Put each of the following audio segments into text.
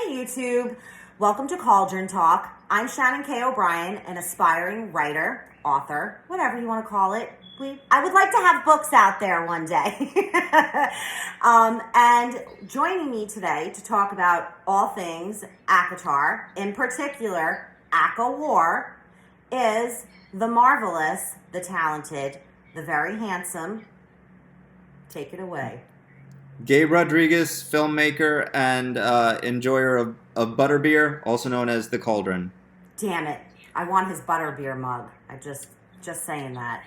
YouTube. Welcome to Cauldron Talk. I'm Shannon K. O'Brien, an aspiring writer, author, whatever you want to call it. I would like to have books out there one day. And joining me today to talk about all things ACOTAR, in particular ACOWAR, is the marvelous, the talented, the very handsome. Take it away. Gabe Rodriguez, filmmaker and enjoyer of butterbeer, also known as the Cauldron. Damn it. I want his butterbeer mug. I just saying that.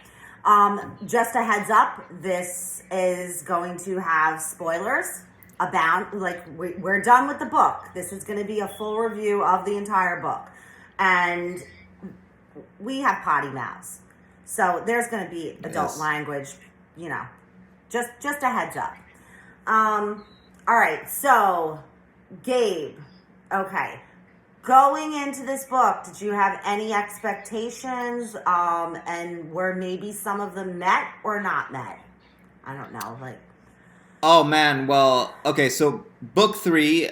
Just a heads up, this is going to have spoilers abound. Like, we're done with the book. This is going to be a full review of the entire book. And we have potty mouths. So there's going to be adult language, you know. Just a heads up. All right, so Gabe, okay. Going into this book, did you have any expectations? And were maybe some of them met or not met? I don't know, like. Oh man, well, okay, so book 3,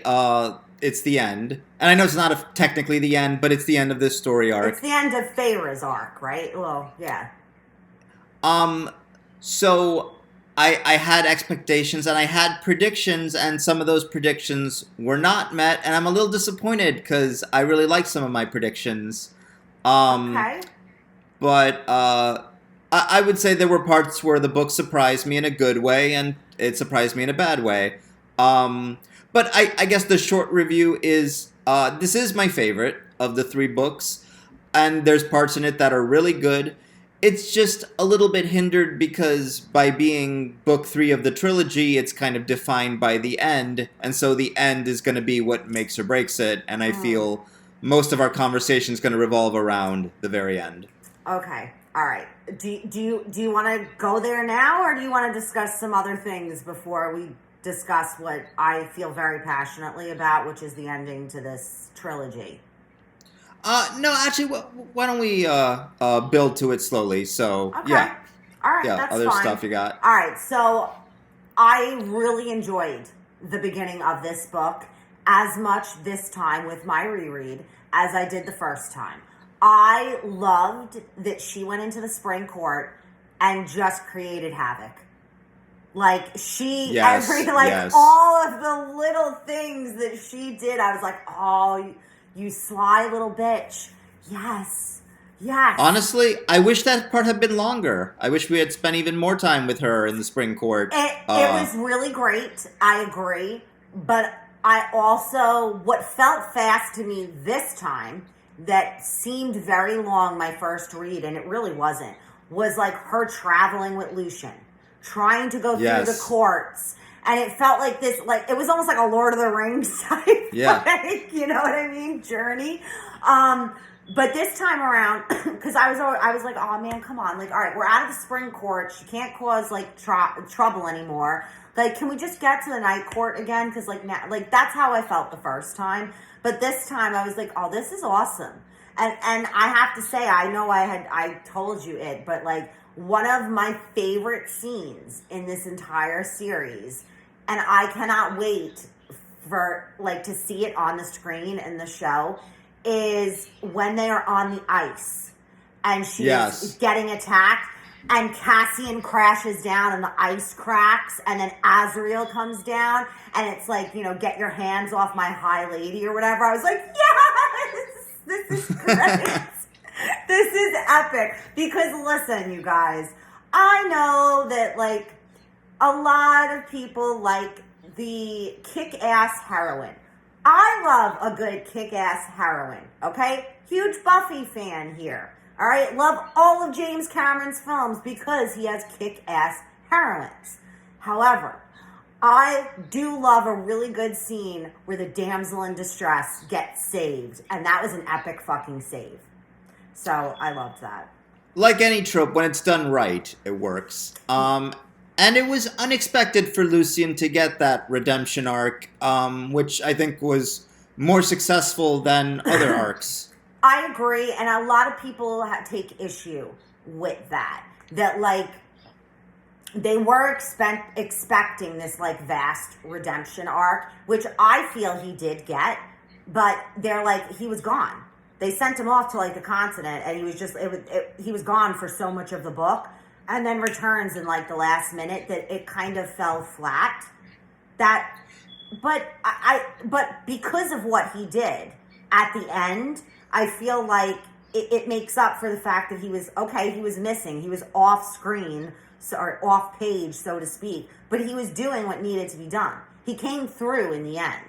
it's the end. And I know it's not technically the end, but it's the end of this story arc. It's the end of Feyre's arc, right? Well, yeah. So I had expectations and I had predictions, and some of those predictions were not met, and I'm a little disappointed because I really liked some of my predictions. Okay. But I would say there were parts where the book surprised me in a good way, and it surprised me in a bad way. But I guess the short review is, this is my favorite of the 3 books, and there's parts in it that are really good. It's just a little bit hindered because by being book 3 of the trilogy, it's kind of defined by the end. And so the end is going to be what makes or breaks it. And I feel most of our conversation is going to revolve around the very end. Okay. All right. Do you want to go there now, or do you want to discuss some other things before we discuss what I feel very passionately about, which is the ending to this trilogy? No, actually, why don't we build to it slowly? So, okay. Yeah. All right, yeah, that's other fine. stuff you got. All right, so I really enjoyed the beginning of this book as much this time with my reread as I did the first time. I loved that she went into the spring court and just created havoc. Like, all of the little things that she did, I was like, oh, you sly little bitch. Yes. Honestly, I wish that part had been longer. I wish we had spent even more time with her in the spring court. It was really great. I agree. But I also, what felt fast to me this time, that seemed very long my first read, and it really wasn't, was like her traveling with Lucien, trying to go through the courts. And it felt like this, like, it was almost like a Lord of the Rings type, like, you know what I mean, journey. But this time around, because I was like, oh man, come on. Like, all right, we're out of the spring court. She can't cause, like, trouble anymore. Like, can we just get to the night court again? Because, like, now, like, that's how I felt the first time. But this time I was like, oh, this is awesome. And I have to say, I know I told you it, but, like, one of my favorite scenes in this entire series, and I cannot wait for, like, to see it on the screen in the show, is when they are on the ice and she is getting attacked and Cassian crashes down and the ice cracks and then Azrael comes down and it's like, you know, get your hands off my high lady or whatever. I was like, yes! This is great. This is epic. Because listen, you guys, I know that, like, a lot of people like the kick-ass heroine. I love a good kick-ass heroine, okay? Huge Buffy fan here, all right? Love all of James Cameron's films because he has kick-ass heroines. However, I do love a really good scene where the damsel in distress gets saved, and that was an epic fucking save. So I loved that. Like any trope, when it's done right, it works. And it was unexpected for Lucien to get that redemption arc, which I think was more successful than other arcs. I agree, and a lot of people take issue with that. That, like, they were expecting this, like, vast redemption arc, which I feel he did get. but they're like, he was gone. They sent him off to like the continent, and he was just he was gone for so much of the book, and then returns in like the last minute that it kind of fell flat. But because of what he did at the end, I feel like it makes up for the fact that he was missing. He was off screen, or off page, so to speak, but he was doing what needed to be done. He came through in the end.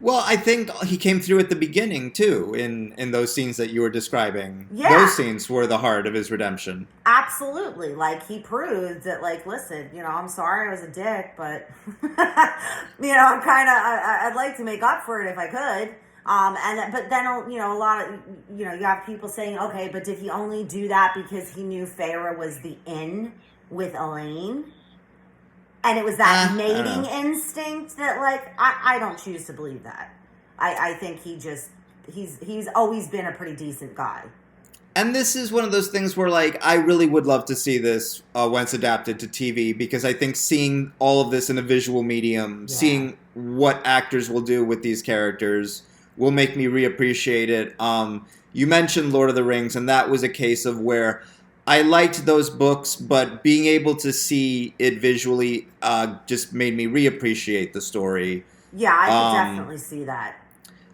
Well, I think he came through at the beginning, too, in those scenes that you were describing. Yeah. Those scenes were the heart of his redemption. Absolutely. Like, he proved that, like, listen, I'm sorry I was a dick, but, I'd like to make up for it if I could. But then, a lot of, you have people saying, okay, but did he only do that because he knew Feyre was the in with Elaine? And it was that mating instinct that, like, I don't choose to believe that. I think he's always been a pretty decent guy. And this is one of those things where, like, I really would love to see this once adapted to TV, because I think seeing all of this in a visual medium, seeing what actors will do with these characters, will make me reappreciate it. You mentioned Lord of the Rings, and that was a case of where I liked those books, but being able to see it visually just made me reappreciate the story. Yeah, I could definitely see that.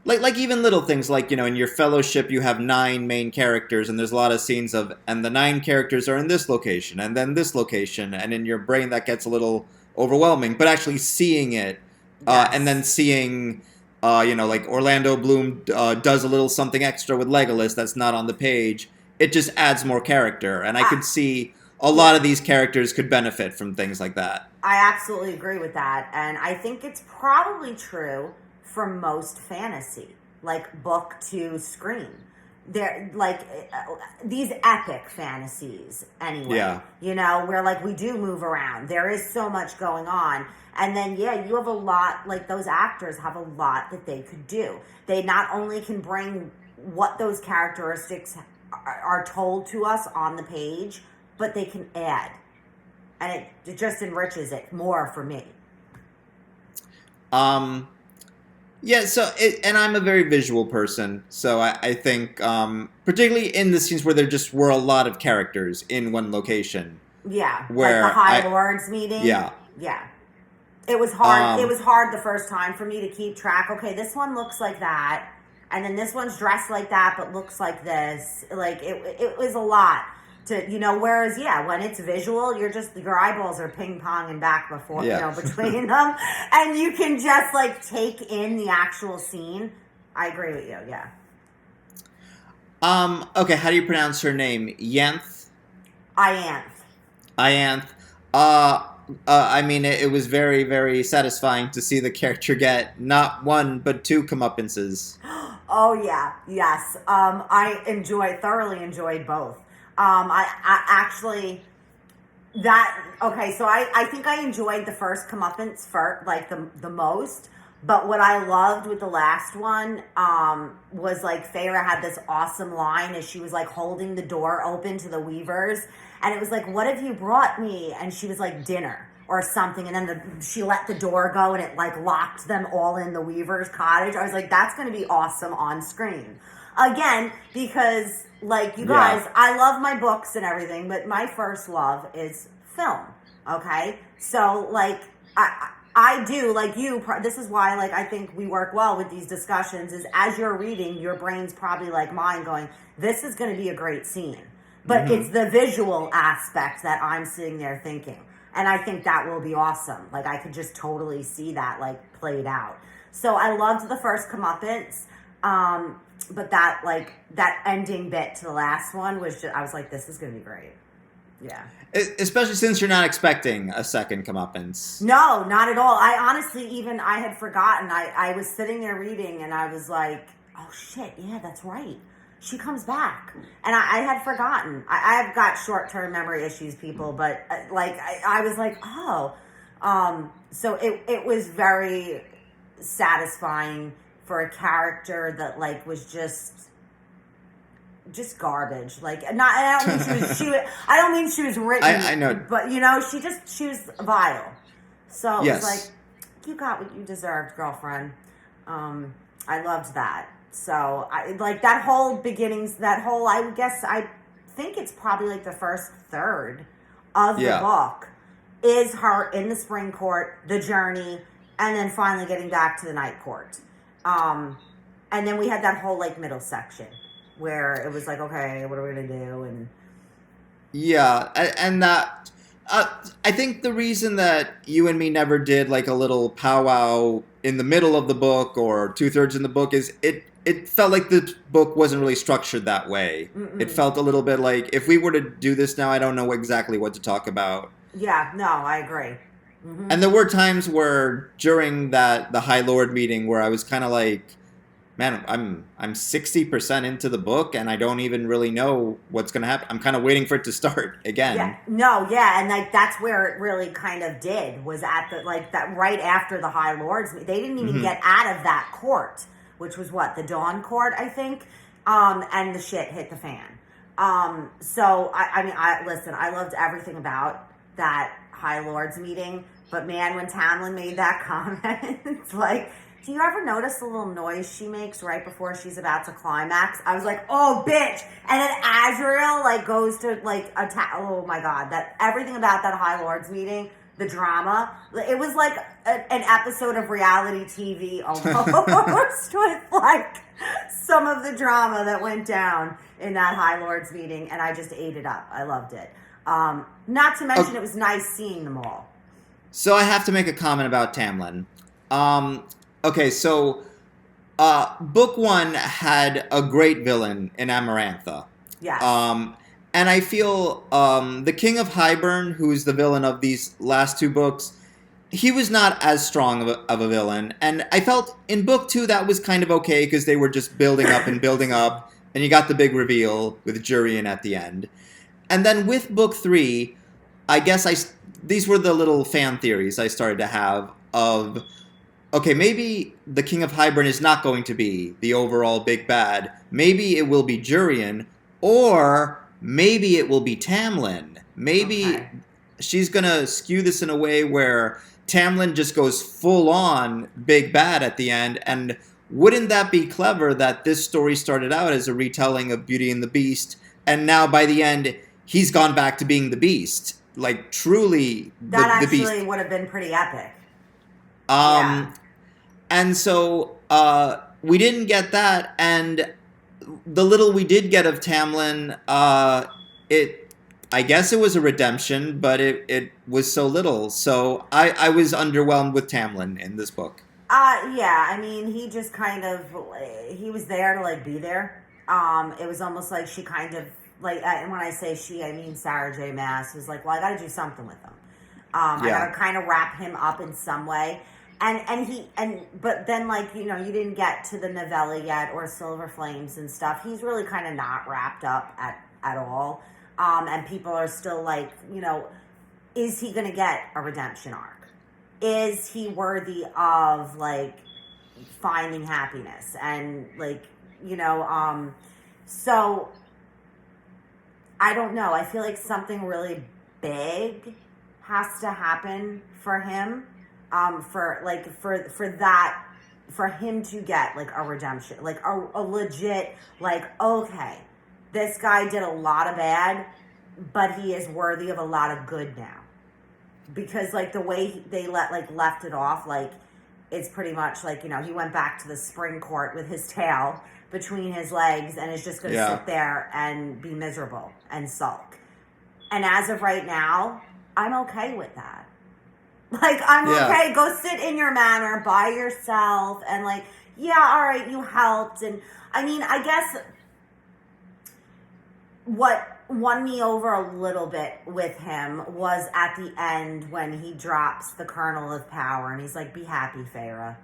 Like even little things like, in your Fellowship you have 9 main characters, and there's a lot of scenes of, and the 9 characters are in this location, and then this location, and in your brain that gets a little overwhelming. But actually seeing it, and then seeing, like Orlando Bloom does a little something extra with Legolas that's not on the page, it just adds more character, and I could see a lot of these characters could benefit from things like that. I absolutely agree with that, and I think it's probably true for most fantasy, like book to screen. They're like these epic fantasies, anyway. Yeah. Where like we do move around. There is so much going on, and then you have a lot. Like those actors have a lot that they could do. They not only can bring what those characteristics are told to us on the page, but they can add, and it just enriches it more for me. Yeah, and I'm a very visual person, so I think, particularly in the scenes where there just were a lot of characters in one location. Yeah, where like the High Lords meeting. Yeah. Yeah. It was hard. It was hard the first time for me to keep track. Okay, this one looks like that. And then this one's dressed like that, but looks like this. Like, it was a lot to, whereas, when it's visual, your eyeballs are ping-ponging back between them. And you can just, like, take in the actual scene. I agree with you, yeah. Okay, how do you pronounce her name? Ianthe? Ianthe. I mean, it was very, very satisfying to see the character get not 1, but 2 comeuppances. Oh, yeah. Yes. I thoroughly enjoyed both. I actually, so I think I enjoyed the first comeuppance the most, but what I loved with the last one, was like Feyre had this awesome line as she was like holding the door open to the Weavers, and it was like, what have you brought me? And she was like, dinner or something, and then she let the door go and it like locked them all in the Weaver's cottage. I was like, that's going to be awesome on screen. Again, because like you guys, I love my books and everything, but my first love is film. Okay? So like I do, like you, this is why like I think we work well with these discussions, is as you're reading, your brain's probably like mine going, this is going to be a great scene. But it's the visual aspect that I'm sitting there thinking. And I think that will be awesome. Like, I could just totally see that, like, played out. So I loved the first comeuppance. But that ending bit to the last one was just, I was like, this is going to be great. Yeah. Especially since you're not expecting a second comeuppance. No, not at all. I honestly, I had forgotten. I was sitting there reading and I was like, oh, shit, yeah, that's right. She comes back. And I had forgotten. I've got short-term memory issues, people, but I was like, oh. So it was very satisfying for a character that like was just garbage. Like, I don't mean she was written. I know. But she was vile. So it was like, you got what you deserved, girlfriend. I loved that. So I like that whole beginnings. That whole I think it's probably like the first third of the Yeah. book is her in the spring court, the journey, and then finally getting back to the night court. And then we had that whole like middle section where it was like, okay, what are we gonna do? And Yeah, and that I think the reason that you and me never did like a little powwow in the middle of the book or 2/3 in the book is it felt like the book wasn't really structured that way. It mm-mm. felt a little bit like if we were to do this now, I don't know exactly what to talk about. Yeah, no, I agree. Mm-hmm. And there were times where during the High Lord meeting where I was kind of like, man, I'm 60% into the book and I don't even really know what's going to happen. I'm kind of waiting for it to start again. Yeah, no, yeah, and like that's where it really kind of did was at the like that right after the High Lords. They didn't even get out of that court, which was what the Dawn Court, I think, and the shit hit the fan. So I mean, I listen. I loved everything about that High Lords meeting, but man, when Tamlin made that comment, it's like. Do you ever notice the little noise she makes right before she's about to climax? I was like, oh, bitch. And then Azrael, like, goes to, like, attack. Oh, my God. That everything about that High Lords meeting, the drama, it was like an episode of reality TV almost with, like, some of the drama that went down in that High Lords meeting. And I just ate it up. I loved it. Not to mention it was nice seeing them all. So I have to make a comment about Tamlin. Okay, so book one had a great villain in Amarantha. Yes. And I feel the King of Hybern, who's the villain of these last two books, he was not as strong of a villain. And I felt in book two that was kind of okay because they were just building up and building up. And you got the big reveal with Jurian at the end. And then with book three, I guess these were the little fan theories I started to have of... Okay, maybe the King of Hybern is not going to be the overall big bad. Maybe it will be Jurian, or maybe it will be Tamlin. Maybe she's going to skew this in a way where Tamlin just goes full on big bad at the end. And wouldn't that be clever that this story started out as a retelling of Beauty and the Beast, and now by the end, he's gone back to being the Beast? Like, truly, that the Beast. actually would have been pretty epic. And so we didn't get that, and the little we did get of Tamlin, I guess it was a redemption, but it was so little. So I was underwhelmed with Tamlin in this book. Yeah, I mean, he just kind of, he was there to, like, be there. It was almost like she kind of, like, and when I say she, I mean Sarah J. Maas was like, well, I got to do something with him. I got to kind of wrap him up in some way. But then, like, you know, you didn't get to the novella yet or Silver Flames and stuff. He's really kind of not wrapped up at all. And people are still like, you know, is he going to get a redemption arc? Is he worthy of, like, finding happiness? And, like, you know, so I don't know. I feel like something really big has to happen for him. For him to get, like, a redemption, like a legit, like, okay, this guy did a lot of bad, but he is worthy of a lot of good now, because, like, the way they left it off, like, it's pretty much like, you know, he went back to the spring court with his tail between his legs and is just going to sit there and be miserable and sulk. And as of right now, I'm okay with that. Like, I'm okay, go sit in your manor by yourself, and, like, yeah, all right, you helped. And, I mean, I guess what won me over a little bit with him was at the end when he drops the kernel of power, and he's like, be happy, Feyre.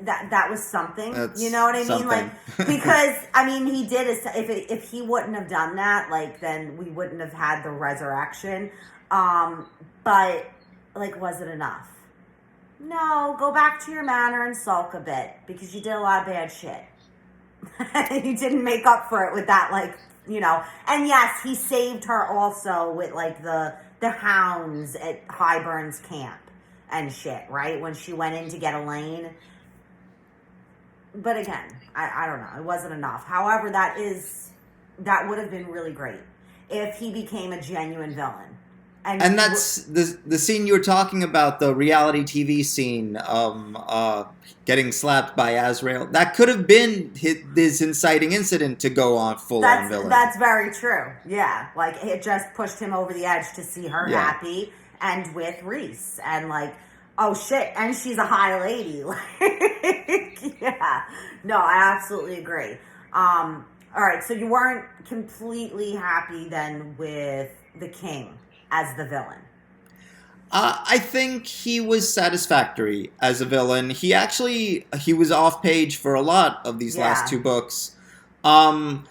That was something, you know what I mean? Like, because, I mean, he did, if he wouldn't have done that, like, then we wouldn't have had the resurrection. But... like, was it enough? No, go back to your manor and sulk a bit, because you did a lot of bad shit. You didn't make up for it with that, like, you know. And yes, he saved her also with, like, the hounds at Hybern's camp and shit, right? When she went in to get Elaine. but again, I don't know. It wasn't enough. However, that would have been really great if he became a genuine villain. And that's the scene you were talking about, the reality TV scene, getting slapped by Azrael. That could have been his inciting incident to go on full-on villain. That's very true. Yeah, like it just pushed him over the edge to see her happy and with Rhys, and like, oh shit, and she's a high lady. Like, yeah, no, I absolutely agree. All right, so you weren't completely happy then with the king as the villain? I think he was satisfactory as a villain. He was off page for a lot of these last two books. I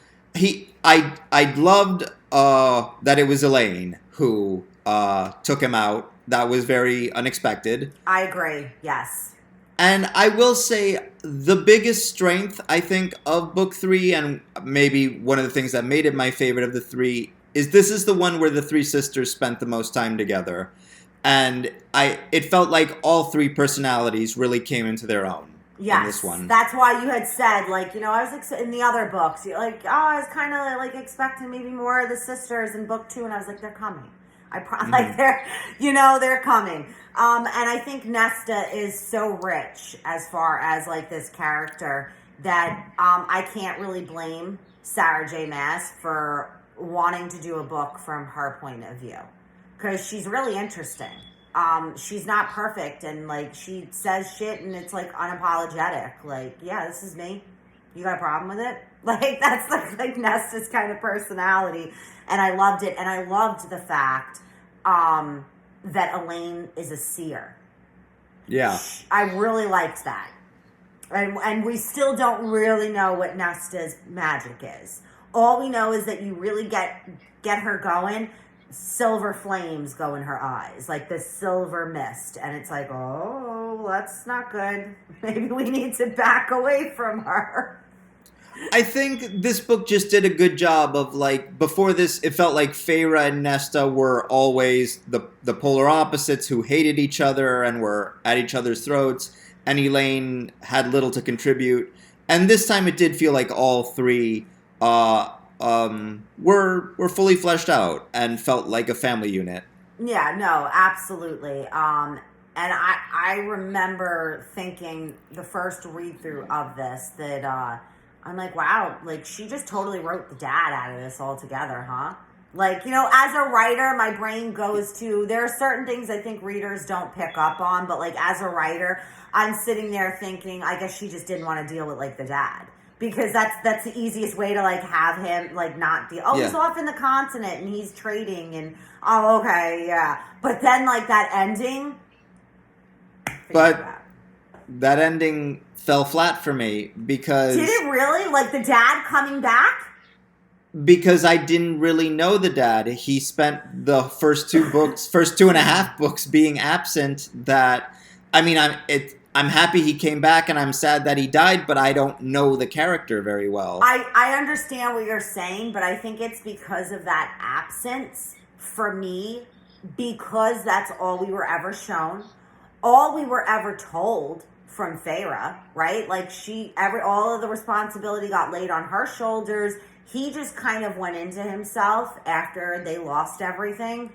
loved that it was Elaine who took him out. That was very unexpected. I agree. Yes. And I will say the biggest strength, I think, of book 3, and maybe one of the things that made it my favorite of the 3, is this is the one where the 3 sisters spent the most time together. And it felt like all 3 personalities really came into their own in this one. That's why you had said, like, I was in the other books, like, I was kind of like expecting maybe more of the sisters in book 2, and I was like, they're coming. Like they're coming. And I think Nesta is so rich as far as like this character that I can't really blame Sarah J. Maas for wanting to do a book from her point of view, because she's really interesting. She's not perfect, and like she says shit and it's like unapologetic, like, yeah, this is me, you got a problem with it? Like that's like Nesta's kind of personality, and I loved it. And I loved the fact that Elaine is a seer. Yeah, I really liked that. And we still don't really know what Nesta's magic is. All we know is that you really get her going. Silver flames go in her eyes, like this silver mist. And it's like, oh, that's not good. Maybe we need to back away from her. I think this book just did a good job of, like, before this, it felt like Feyre and Nesta were always the polar opposites who hated each other and were at each other's throats, and Elaine had little to contribute. And this time it did feel like all 3 were fully fleshed out and felt like a family unit. Yeah, no, absolutely. And I remember thinking the first read through of this that I'm like, wow, like she just totally wrote the dad out of this altogether, huh? Like, as a writer, my brain goes to, there are certain things I think readers don't pick up on, but like as a writer, I'm sitting there thinking, I guess she just didn't want to deal with like the dad. Because that's the easiest way to like have him like not deal. Oh, he's off in the continent and he's trading and okay, yeah. But then like that ending. But that ending fell flat for me because... Did it really? Like the dad coming back? Because I didn't really know the dad. He spent the first 2.5 books being absent. That, I mean, I'm happy he came back and I'm sad that he died, but I don't know the character very well. I understand what you're saying, but I think it's because of that absence for me, because that's all we were ever shown, all we were ever told from Feyre, right? Like all of the responsibility got laid on her shoulders. He just kind of went into himself after they lost everything.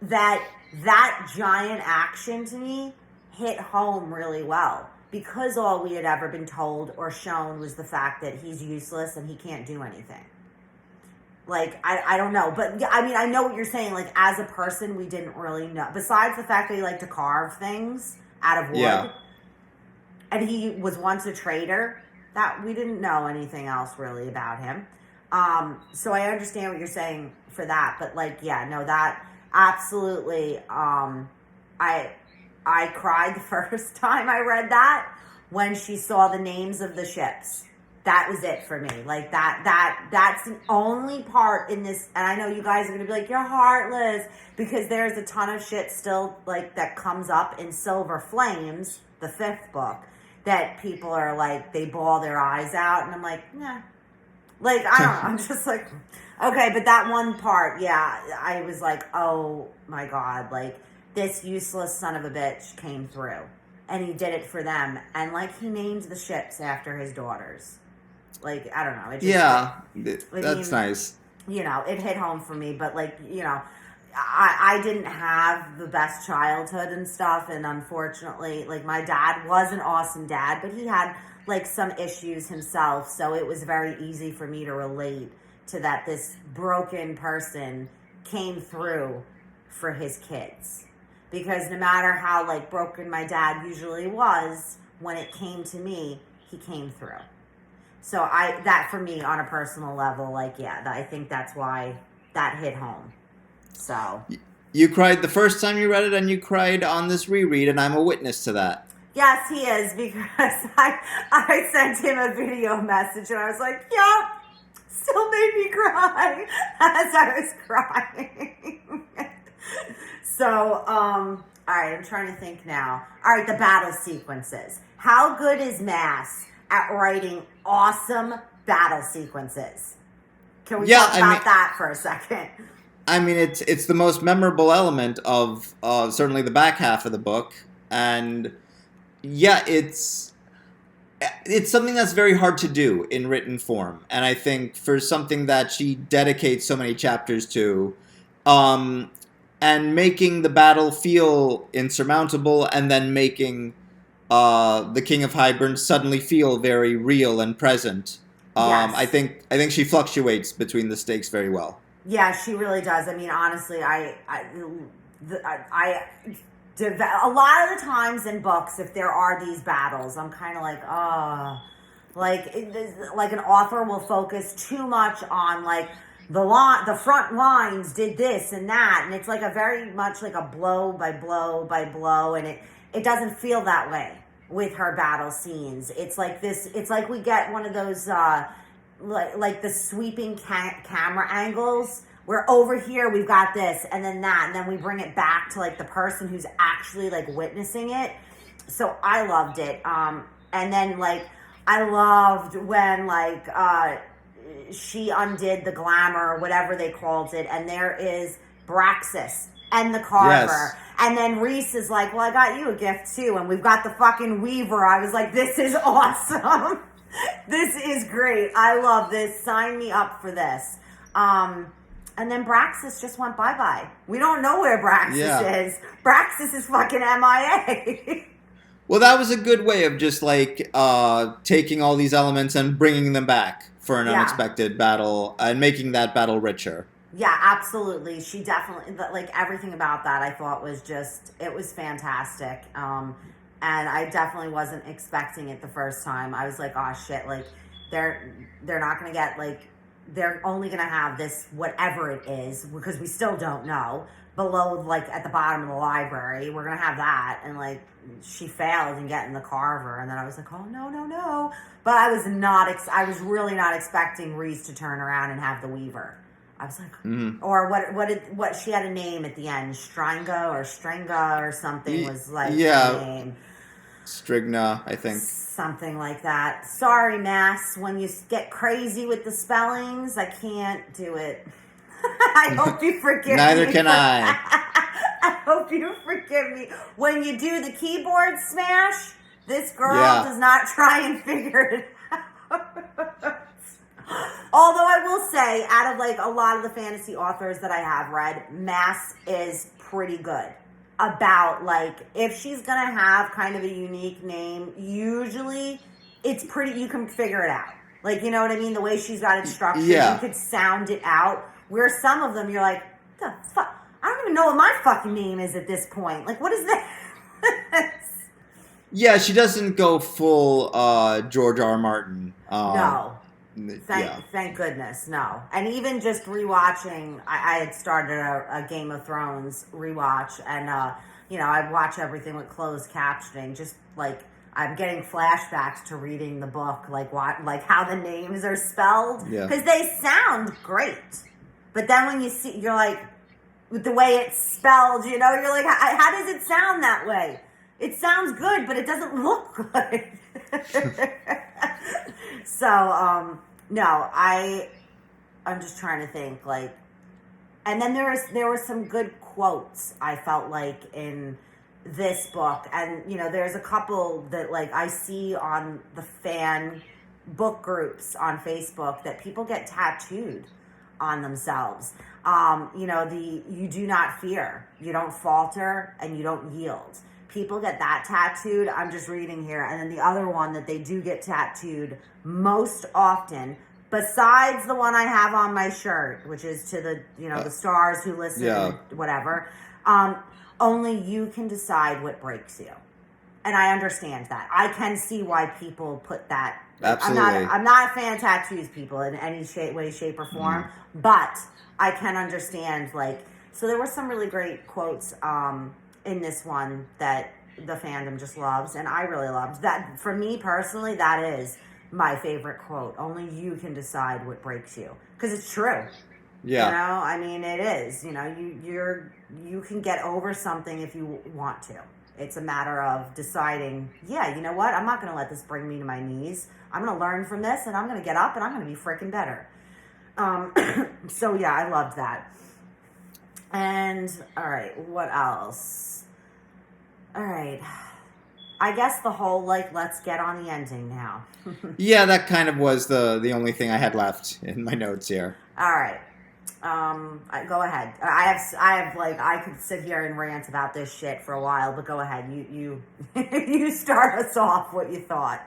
That giant action to me hit home really well, because all we had ever been told or shown was the fact that he's useless and he can't do anything. Like, I don't know. But, I mean, I know what you're saying. Like, as a person, we didn't really know. Besides the fact that he liked to carve things out of wood. Yeah. And he was once a trader. That we didn't know anything else really about him. So I understand what you're saying for that. But, like, yeah, no, that absolutely, I cried the first time I read that when she saw the names of the ships. That was it for me. Like that's the only part in this, and I know you guys are gonna be like, you're heartless, because there's a ton of shit still like that comes up in Silver Flames, the 5th book, that people are like, they bawl their eyes out, and I'm like, nah. Like, I don't know, I'm just like, okay, but that one part, yeah, I was like, oh my God, like, this useless son of a bitch came through. and he did it for them. And, like, he named the ships after his daughters. Like, I don't know. It just, that's nice. You know, it hit home for me. But, like, you know, I didn't have the best childhood and stuff. And unfortunately, like, my dad was an awesome dad, but he had, like, some issues himself. So it was very easy for me to relate to that this broken person came through for his kids. Because no matter how, like, broken my dad usually was, when it came to me, he came through. So that for me on a personal level, like, yeah, I think that's why that hit home. So you cried the first time you read it, and you cried on this reread, and I'm a witness to that. Yes, he is, because I sent him a video message, and I was like, yup, still made me cry as I was crying. So, all right, I'm trying to think now. All right, the battle sequences. How good is Mass at writing awesome battle sequences? Can we talk about that for a second? I mean, it's the most memorable element of certainly the back half of the book, and yeah, it's something that's very hard to do in written form, and I think for something that she dedicates so many chapters to, and making the battle feel insurmountable, and then making the King of Hybern suddenly feel very real and present. Yes. I think she fluctuates between the stakes very well. Yeah, she really does. I mean, honestly, a lot of the times in books, if there are these battles, I'm kind of like, oh, like an author will focus too much on, like, the front lines did this and that, and it's like a very much like a blow by blow by blow, and it doesn't feel that way with her battle scenes. It's like this. It's like we get one of those like the sweeping camera angles where over here we've got this and then that, and then we bring it back to, like, the person who's actually, like, witnessing it. So I loved it. And then, like, I loved when, like, she undid the glamour or whatever they called it, and there is Braxis and the Carver. Yes. And then Rhys is like, well, I got you a gift too, and we've got the fucking Weaver. I was like, this is awesome. This is great. I love this. Sign me up for this. And then Braxis just went bye-bye. We don't know where Braxis is. Braxis is fucking MIA. Well, that was a good way of just, like, taking all these elements and bringing them back for an unexpected battle and making that battle richer. Yeah, absolutely. She definitely, like, everything about that I thought was just, it was fantastic. And I definitely wasn't expecting it the first time. I was like, oh shit, like, they're not going to get, like, they're only going to have this, whatever it is, because we still don't know, below, like, at the bottom of the library. We're going to have that. And, like, she failed in getting the Carver. And then I was like, oh, no. But I was really not expecting Rhys to turn around and have the Weaver. I was like, or what she had a name at the end, Stringa or something was, like, the name. Strigna, I think. Something like that. Sorry, Mass. When you get crazy with the spellings, I can't do it. I hope you forgive me. Neither can I. I hope you forgive me. When you do the keyboard smash, this girl does not try and figure it out. Although I will say, out of, like, a lot of the fantasy authors that I have read, Mass is pretty good about, like, if she's gonna have kind of a unique name, usually it's pretty, you can figure it out. Like, you know what I mean? The way she's got it structured, you could sound it out. Where some of them, you're like, the fuck? I don't even know what my fucking name is at this point. Like, what is this? Yeah, she doesn't go full George R. R. Martin. No. Thank goodness, no. And even just rewatching, I had started a Game of Thrones rewatch, and I watch everything with closed captioning. Just like I'm getting flashbacks to reading the book, like how the names are spelled, because they sound great. But then when you see, you're like, with the way it's spelled, you're like, how does it sound that way? It sounds good, but it doesn't look good. So, no, I'm just trying to think, like, and then there were some good quotes, I felt like, in this book, and there's a couple that like I see on the fan book groups on Facebook that people get tattooed on themselves. You do not fear, you don't falter, and you don't yield. People get that tattooed. I'm just reading here. And then the other one that they do get tattooed most often, besides the one I have on my shirt, which is to the, the stars who listen, whatever, only you can decide what breaks you. And I understand that. I can see why people put that. Absolutely. I'm not a fan of tattoos, people, in any way, shape, or form. But I can understand, so there were some really great quotes in this one that the fandom just loves, and I really loved that. For me personally, that is my favorite quote. Only you can decide what breaks you, because it's true. Yeah. I mean, it is. You can get over something if you want to. It's a matter of deciding, you know what? I'm not going to let this bring me to my knees. I'm going to learn from this, and I'm going to get up, and I'm going to be freaking better. So, yeah, I loved that. And, all right, what else? All right. I guess the whole, let's get on the ending now. Yeah, that kind of was the only thing I had left in my notes here. All right. Go ahead. I could sit here and rant about this shit for a while, but go ahead. You you start us off what you thought.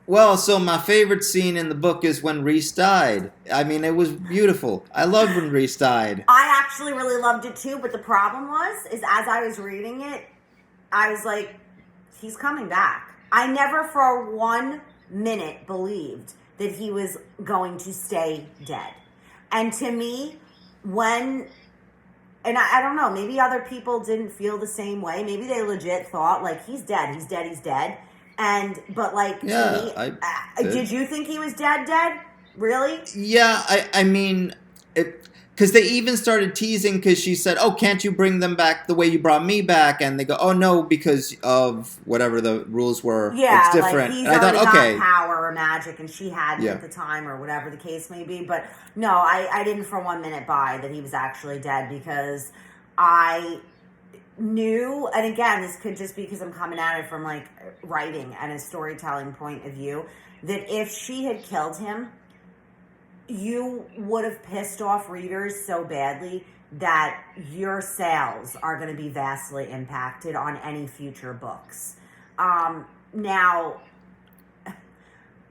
Well, so my favorite scene in the book is when Rhys died. I mean, it was beautiful. I loved when Rhys died. I actually really loved it too, but the problem is as I was reading it, I was like, he's coming back. I never for 1 minute believed that he was going to stay dead. And to me, and I don't know, maybe other people didn't feel the same way. Maybe they legit thought, he's dead, he's dead, he's dead. But to me, did you think he was dead? Really? Yeah, I mean, because they even started teasing, because she said, oh, can't you bring them back the way you brought me back? And they go, oh, no, because of whatever the rules were. Yeah, it's different. He's and I already thought, okay. got power or magic, and she hadn't at the time, or whatever the case may be. But no, I didn't for 1 minute buy that he was actually dead, because I knew, and again, this could just be because I'm coming at it from writing and a storytelling point of view, that if she had killed him, you would have pissed off readers so badly that your sales are going to be vastly impacted on any future books. Now,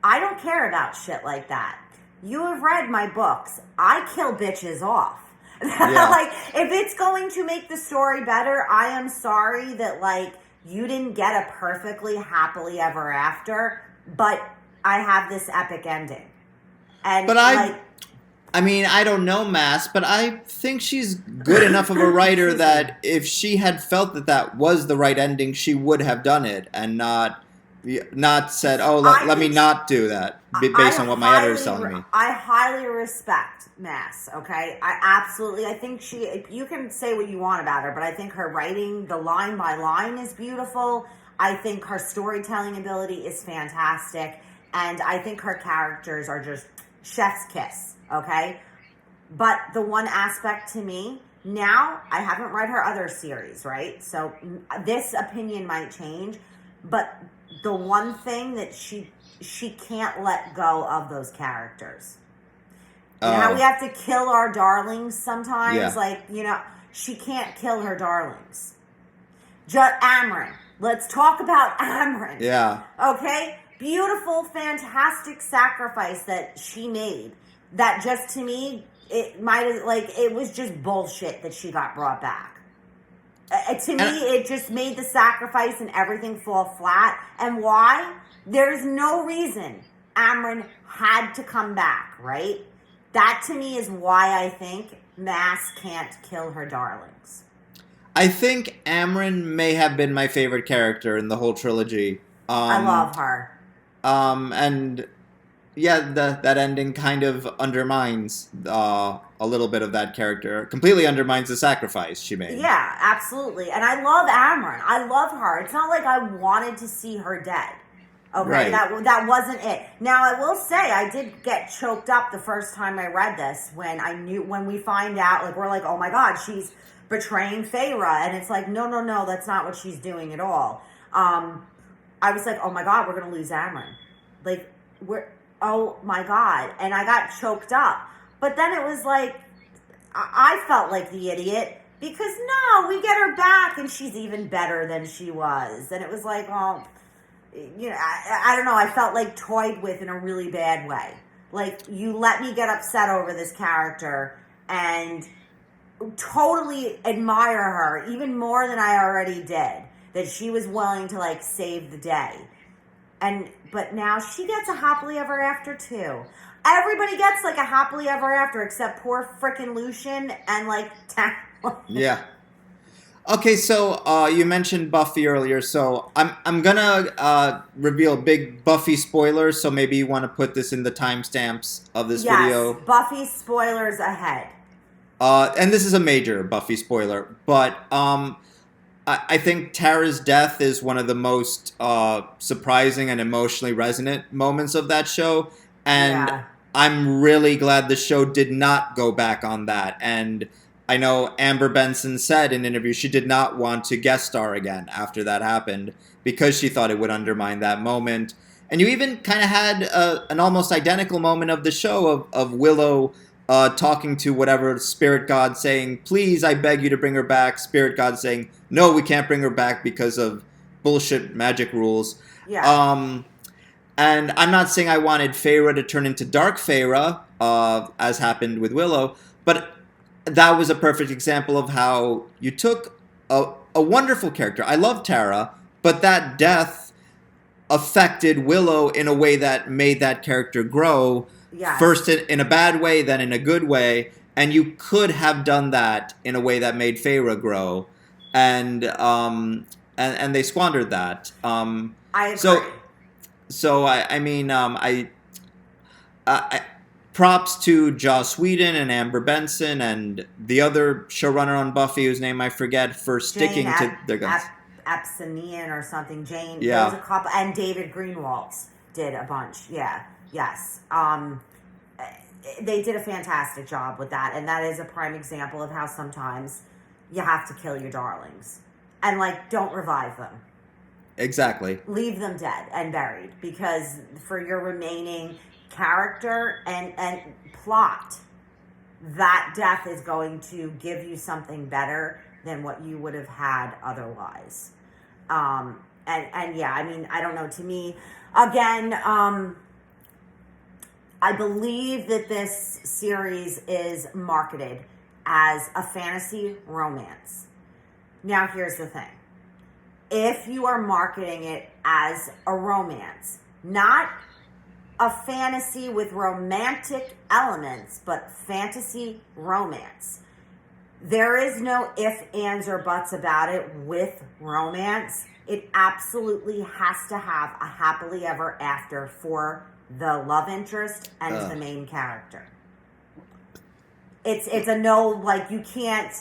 I don't care about shit like that. You have read my books. I kill bitches off. Yeah. If it's going to make the story better, I am sorry that you didn't get a perfectly happily ever after, but I have this epic ending. And but I mean, I don't know Mass, but I think she's good enough of a writer that if she had felt that was the right ending, she would have done it and not said, oh, let me not do that based on what my editor's telling me. I highly respect Mass, okay? I think you can say what you want about her, but I think her writing, the line by line, is beautiful. I think her storytelling ability is fantastic. And I think her characters are just chef's kiss, okay? But the one aspect to me, now, I haven't read her other series, right? So this opinion might change, but the one thing that she can't let go of those characters. You know how we have to kill our darlings sometimes? Yeah. She can't kill her darlings. Amryn. Let's talk about Amryn. Yeah. Okay? Beautiful, fantastic sacrifice that she made. That just, to me, it was just bullshit that she got brought back. To me, it just made the sacrifice and everything fall flat. And why? There's no reason Amryn had to come back, right? That, to me, is why I think Mass can't kill her darlings. I think Amryn may have been my favorite character in the whole trilogy. I love her. And yeah, that ending kind of undermines a little bit of that character. Completely undermines the sacrifice she made. Yeah, absolutely. And I love Amryn. I love her. It's not like I wanted to see her dead. Okay, right. That wasn't it. Now, I will say, I did get choked up the first time I read this when we find out, we're like, oh my God, she's betraying Feyre, and it's like, no, that's not what she's doing at all. I was like, oh my God, we're going to lose Amryn. Like, oh my God. And I got choked up. But then it was like, I felt like the idiot because no, we get her back and she's even better than she was. And it was like, well, you know, I don't know. I felt like toyed with in a really bad way. Like, you let me get upset over this character and totally admire her even more than I already did. That she was willing to, like, save the day. But now she gets a happily ever after, too. Everybody gets, like, a happily ever after except poor frickin' Lucien and, like, Tamlin. Yeah. Okay, so you mentioned Buffy earlier, so I'm gonna reveal big Buffy spoilers, so maybe you want to put this in the timestamps of this video. Yes, Buffy spoilers ahead. And this is a major Buffy spoiler, but I think Tara's death is one of the most surprising and emotionally resonant moments of that show. And I'm really glad the show did not go back on that. And I know Amber Benson said in an interview she did not want to guest star again after that happened because she thought it would undermine that moment. And you even kind of had an almost identical moment of the show of Willow talking to whatever spirit god saying, please, I beg you to bring her back. Spirit god saying, no, we can't bring her back because of bullshit magic rules. Yeah. And I'm not saying I wanted Feyre to turn into Dark Feyre, as happened with Willow, but that was a perfect example of how you took a wonderful character. I love Tara, but that death affected Willow in a way that made that character grow. Yes. First in a bad way, then in a good way, and you could have done that in a way that made Feyre grow, and they squandered that. I agree. So I mean, props to Joss Whedon and Amber Benson and the other showrunner on Buffy, whose name I forget, for sticking to their guns. Absinian or something. Jane. Yeah. There was a couple, and David Greenwalt did a bunch. Yeah. Yes. They did a fantastic job with that, and that is a prime example of how sometimes you have to kill your darlings. And, like, don't revive them. Exactly. Leave them dead and buried, because for your remaining character and plot, that death is going to give you something better than what you would have had otherwise. And yeah, I mean, I don't know, to me, again, I believe that this series is marketed as a fantasy romance. Now, here's the thing. If you are marketing it as a romance, not a fantasy with romantic elements, but fantasy romance, there is no ifs, ands, or buts about it with romance. It absolutely has to have a happily ever after for the love interest and the main character. It's a no, like, you can't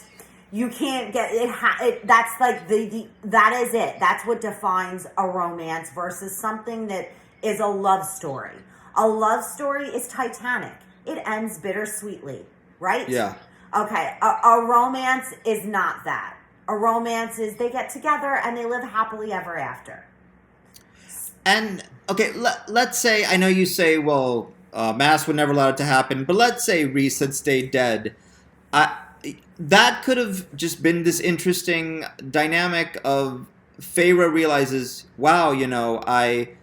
get it. That's like that is it. That's what defines a romance versus something that is a love story. A love story is Titanic. It ends bittersweetly, right? Yeah. Okay. A romance is not that. A romance is they get together and they live happily ever after. And, okay, let's say, I know you say, well, Mass would never allow it to happen, but let's say Rhys had stayed dead. That could have just been this interesting dynamic of Feyre realizes, wow, you know, I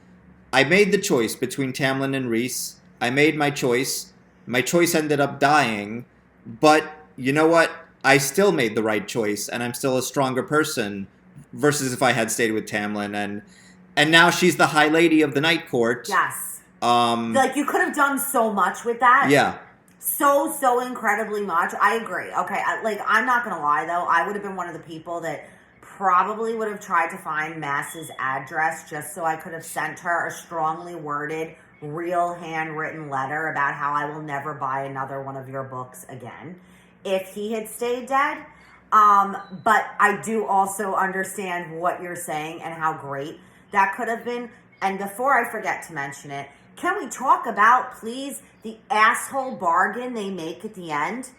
made the choice between Tamlin and Rhys. I made my choice. My choice ended up dying, but you know what? I still made the right choice, and I'm still a stronger person versus if I had stayed with Tamlin. And now she's the High Lady of the Night Court. Yes. Like, you could have done so much with that. Yeah. So incredibly much. I agree. Okay, I'm not going to lie, though. I would have been one of the people that probably would have tried to find Mass's address just so I could have sent her a strongly worded, real handwritten letter about how I will never buy another one of your books again if he had stayed dead. But I do also understand what you're saying and how great that could have been. And before I forget to mention it, can we talk about, please, the asshole bargain they make at the end?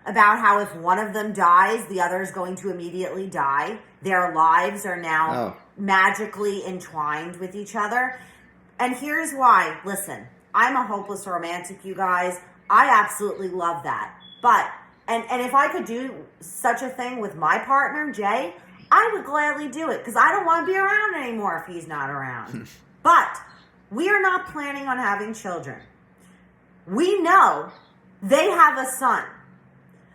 about how if one of them dies, the other is going to immediately die. Their lives are now magically entwined with each other. And here's why. Listen, I'm a hopeless romantic, you guys. I absolutely love that. But, and if I could do such a thing with my partner, Jay, I would gladly do it because I don't want to be around anymore if he's not around. But we are not planning on having children. We know they have a son.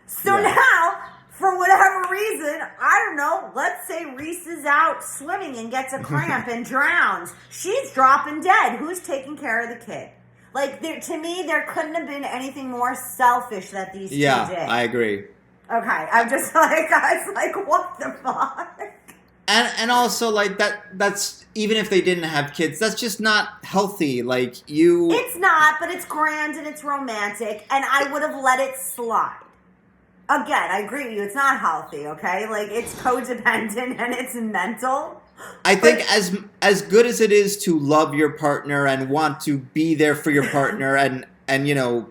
So now, for whatever reason, I don't know, let's say Rhys is out swimming and gets a cramp and drowns. She's dropping dead. Who's taking care of the kid? Like, to me, there couldn't have been anything more selfish that these two did. Yeah, I agree. Okay, I'm just like, I was like, what the fuck? And also, like, that's, even if they didn't have kids, that's just not healthy. Like, you... It's not, but it's grand and it's romantic, and I would have let it slide. Again, I agree with you, it's not healthy, okay? Like, it's codependent and it's mental. I think as good as it is to love your partner and want to be there for your partner and you know,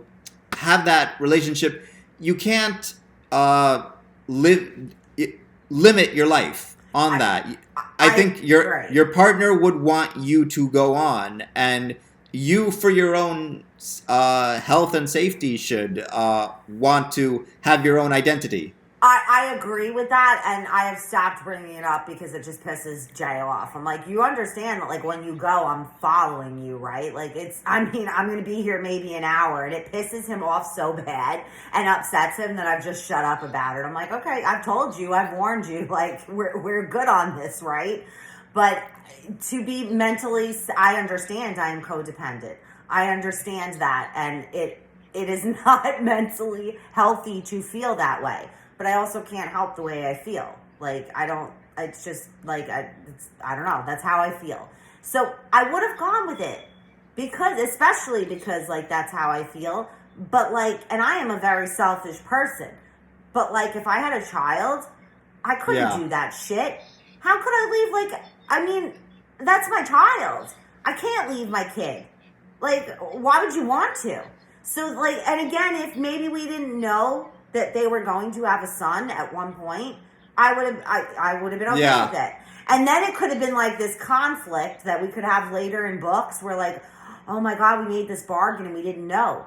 have that relationship, you can't limit your life on that. I think your partner would want you to go on, and you, for your own health and safety, should want to have your own identity. I agree with that, and I have stopped bringing it up because it just pisses Jay off. I'm like, you understand that, like, when you go, I'm following you, right? Like, I'm going to be here maybe an hour, and it pisses him off so bad and upsets him that I've just shut up about it. I'm like, okay, I've told you, I've warned you, like, we're good on this, right? But to be mentally, I understand I am codependent. I understand that, and it is not mentally healthy to feel that way. But I also can't help the way I feel. Like, it's just, like, I don't know. That's how I feel. So I would have gone with it. Especially because, like, that's how I feel. But, like, and I am a very selfish person. But, like, if I had a child, I couldn't do that shit. How could I leave, like, I mean, that's my child. I can't leave my kid. Like, why would you want to? So, like, and again, if maybe we didn't know that they were going to have a son at one point, I would have been okay with it. And then it could have been like this conflict that we could have later in books where, like, oh my God, we made this bargain and we didn't know.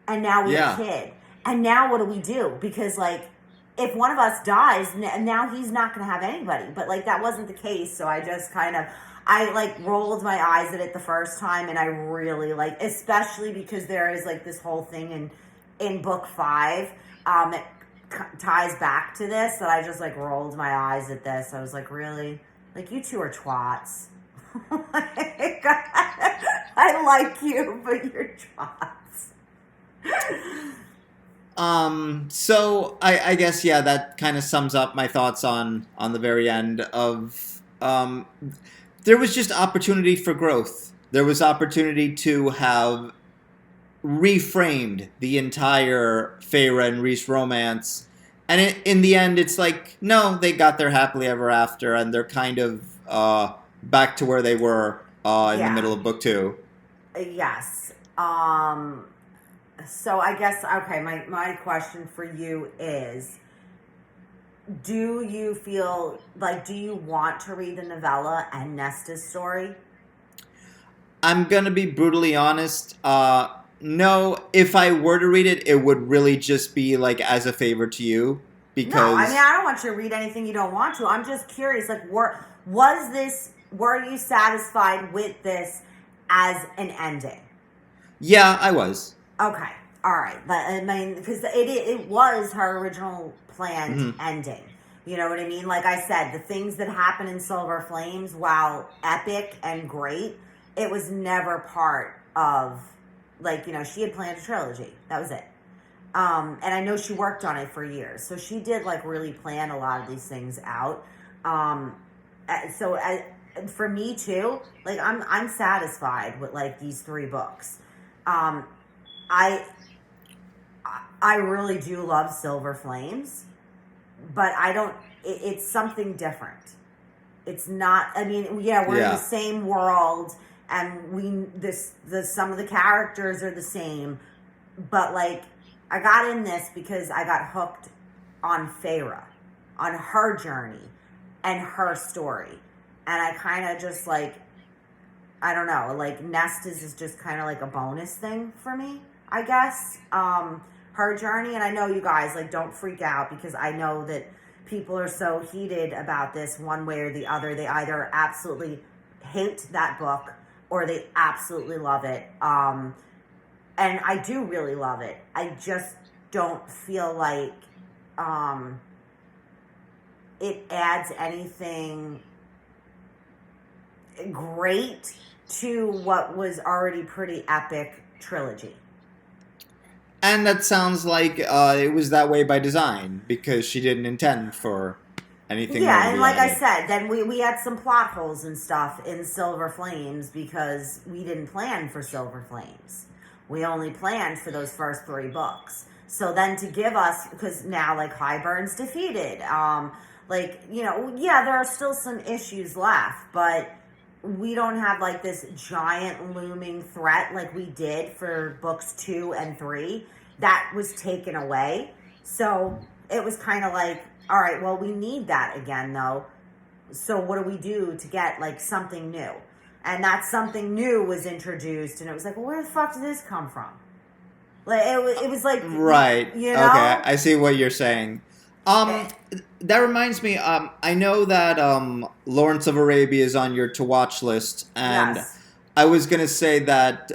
And now we have a kid. And now what do we do? Because, like, if one of us dies, now he's not going to have anybody. But, like, that wasn't the case. So I just kind of, rolled my eyes at it the first time. And I really, like, especially because there is, like, this whole thing in book 5. It ties back to this, that I just, like, rolled my eyes at this. I was like, really? Like, you two are twats. I like you, but you're twats. So I guess, that kind of sums up my thoughts on the very end of, there was just opportunity for growth. There was opportunity to have reframed the entire Feyre and Rhys romance, and in the end, it's like, no, they got their happily ever after, and they're kind of back to where they were in the middle of book 2. Yes. So I guess, okay, my question for you is, do you feel like, do you want to read the novella and Nesta's story? I'm gonna be brutally honest. No, if I were to read it, it would really just be, like, as a favor to you, because... No, I mean, I don't want you to read anything you don't want to. I'm just curious, like, were you satisfied with this as an ending? Yeah, I was. Okay, all right. But, I mean, because it was her original planned ending. You know what I mean? Like I said, the things that happen in Silver Flames, while epic and great, it was never part of... Like, you know, she had planned a trilogy. That was it. And I know she worked on it for years. So she did, like, really plan a lot of these things out. For me, too, like, I'm satisfied with, like, these 3 books. I really do love Silver Flames. But I don't... It's something different. It's not... I mean, we're in the same world... And some of the characters are the same, but, like, I got in this because I got hooked on Feyre, on her journey and her story. And I kind of just like, I don't know, like Nest is just kind of like a bonus thing for me, I guess. Her journey, and I know you guys, like, don't freak out because I know that people are so heated about this one way or the other. They either absolutely hate that book or they absolutely love it. And I do really love it. I just don't feel like it adds anything great to what was already pretty epic trilogy. And that sounds like it was that way by design, because she didn't intend for anything more to Yeah, and be like I added. said, then we had some plot holes and stuff in Silver Flames because we didn't plan for Silver Flames. We only planned for those first 3 books. So then to give us, because now like Hybern's defeated, like, you know, yeah, there are still some issues left, but we don't have like this giant looming threat like we did for books 2 and 3. That was taken away. So it was kind of like, all right, well, we need that again though. So what do we do to get like something new? And that something new was introduced, and it was like, well, where the fuck did this come from? Like it was like, Right. you know? Okay, I see what you're saying. That reminds me, I know that Lawrence of Arabia is on your to-watch list, and Yes. I was going to say that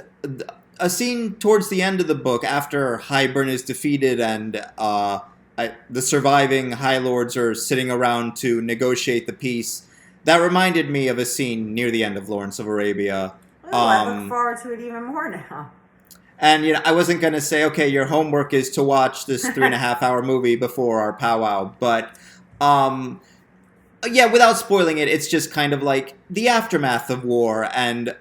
a scene towards the end of the book, after Hybern is defeated and the surviving High Lords are sitting around to negotiate the peace, that reminded me of a scene near the end of Lawrence of Arabia. Oh, I look forward to it even more now. And, you know, I wasn't going to say, okay, your homework is to watch this 3.5-hour movie before our powwow. But, yeah, without spoiling it, it's just kind of like the aftermath of war and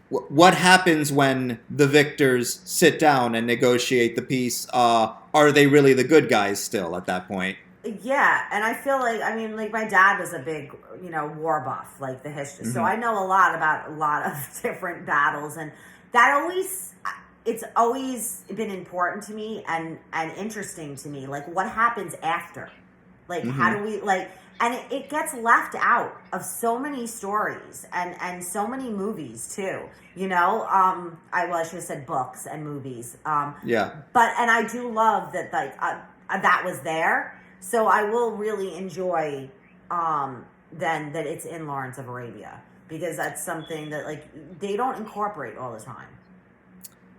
what happens when the victors sit down and negotiate the peace. Are they really the good guys still at that point? Yeah, and I feel like, I mean, like my dad was a big, you know, war buff, like the history. Mm-hmm. So I know a lot about a lot of different battles, and that always, it's always been important to me and interesting to me. Like, what happens after? Like, how do we, like, and it gets left out of so many stories and so many movies too, you know? I should have said books and movies. Yeah. But, and I do love that, like, that was there. So I will really enjoy then that it's in Lawrence of Arabia, because that's something that like they don't incorporate all the time.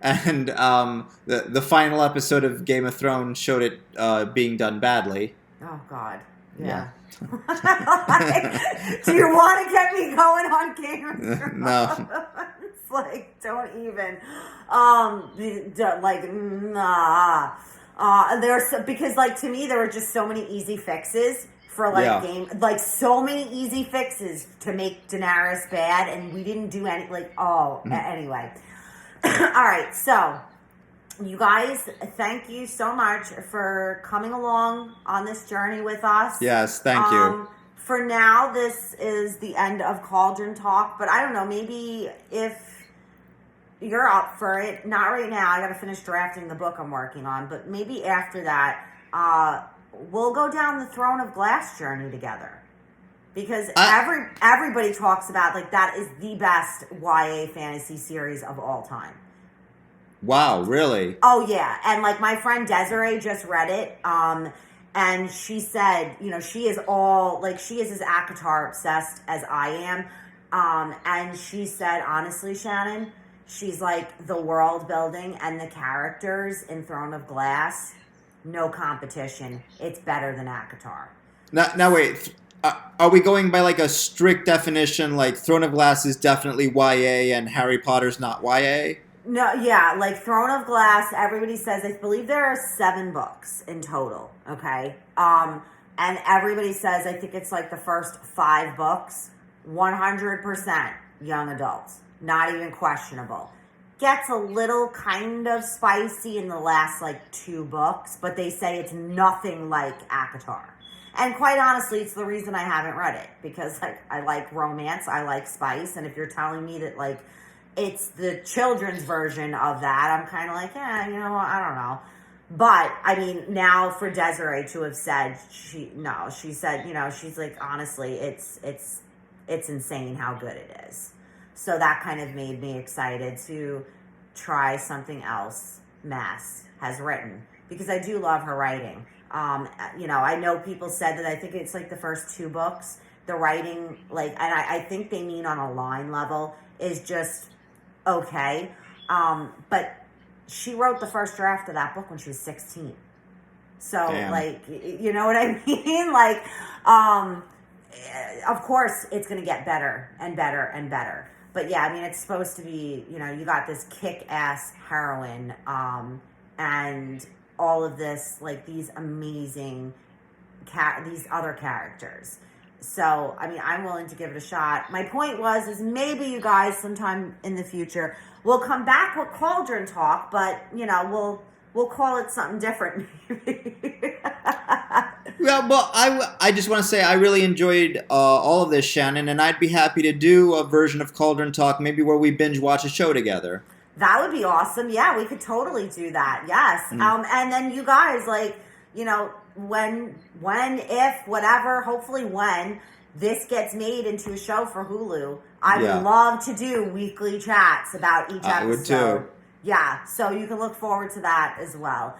And the final episode of Game of Thrones showed it being done badly. Oh God, yeah. Like, do you want to get me going on Game of Thrones? No. It's like, don't even. Like, nah. Because like to me there were just so many easy fixes for like like so many easy fixes to make Daenerys bad, and we didn't do any anyway. All right, so you guys, thank you so much for coming along on this journey with us. Yes, thank you. For now, this is the end of Cauldron Talk, but I don't know, maybe if you're up for it. Not right now. I got to finish drafting the book I'm working on. But maybe after that, we'll go down the Throne of Glass journey together. Because everybody talks about, like, that is the best YA fantasy series of all time. Wow, really? Oh, yeah. And, like, my friend Desiree just read it. And she said, you know, she is as ACOTAR obsessed as I am. And she said, honestly, Shannon, she's like, the world building and the characters in Throne of Glass, no competition. It's better than ACOTAR. Now wait, are we going by like a strict definition, like Throne of Glass is definitely YA and Harry Potter's not YA? No, yeah, like Throne of Glass, everybody says, I believe there are 7 books in total, okay? And everybody says, I think it's like the first 5 books, 100% young adults. Not even questionable. Gets a little kind of spicy in the last like 2 books, but they say it's nothing like ACOTAR. And quite honestly, it's the reason I haven't read it, because like I like romance, I like spice, and if you're telling me that like it's the children's version of that, I'm kind of like, yeah, you know what, I don't know. But I mean, now for Desiree to have said she said, she's like, honestly, it's insane how good it is. So that kind of made me excited to try something else Mass has written, because I do love her writing. I know people said that I think it's like the first 2 books, the writing, like, and I think they mean on a line level is just okay. But she wrote the first draft of that book when she was 16. So, Damn. like, you know what I mean? Like, of course, it's going to get better and better and better. But yeah, I mean, it's supposed to be, you got this kick-ass heroine, and all of this, like, these amazing, these other characters. So, I mean, I'm willing to give it a shot. My point is maybe you guys sometime in the future will come back with Cauldron talk, but, we'll call it something different. Well, I just want to say I really enjoyed all of this, Shannon, and I'd be happy to do a version of Cauldron Talk, maybe where we binge watch a show together. That would be awesome. Yeah, we could totally do that. Yes. And then you guys, like, when, if, whatever, hopefully when this gets made into a show for Hulu, I would love to do weekly chats about each episode. I would too. Yeah, so you can look forward to that as well.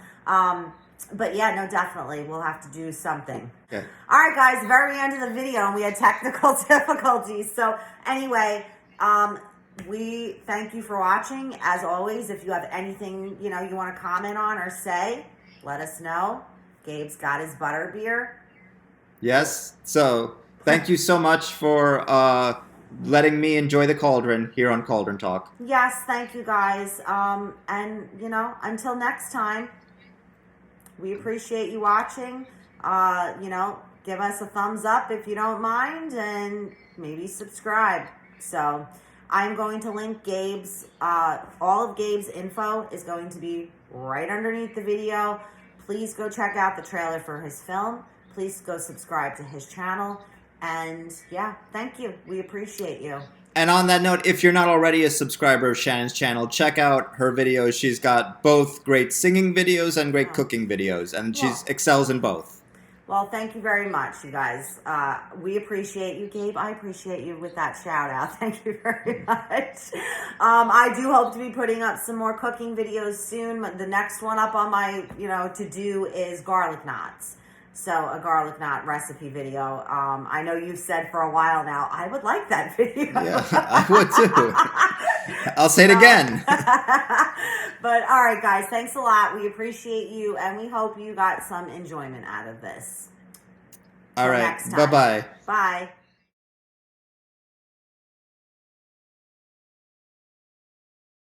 But yeah, no, definitely. We'll have to do something. Okay. All right, guys, very end of the video, and we had technical difficulties. So anyway, we thank you for watching. As always, if you have anything, you want to comment on or say, let us know. Gabe's got his butterbeer. Yes. So thank you so much for letting me enjoy the Cauldron here on Cauldron Talk. Yes, thank you guys. And, until next time, we appreciate you watching. Give us a thumbs up if you don't mind, and maybe subscribe. So I'm going to link Gabe's, all of Gabe's info is going to be right underneath the video. Please go check out the trailer for his film. Please go subscribe to his channel. And yeah, thank you. We appreciate you. And on that note, if you're not already a subscriber of Shannon's channel, check out her videos. She's got both great singing videos and great cooking videos, and she excels in both. Well, thank you very much, you guys. We appreciate you, Gabe. I appreciate you with that shout out. Thank you very much. I do hope to be putting up some more cooking videos soon. The next one up on my, to do is garlic knots. So a garlic knot recipe video. I know you've said for a while now, I would like that video. Yeah, I would too. I'll say it again. But all right, guys, thanks a lot. We appreciate you, and we hope you got some enjoyment out of this. All right. Bye-bye. Bye.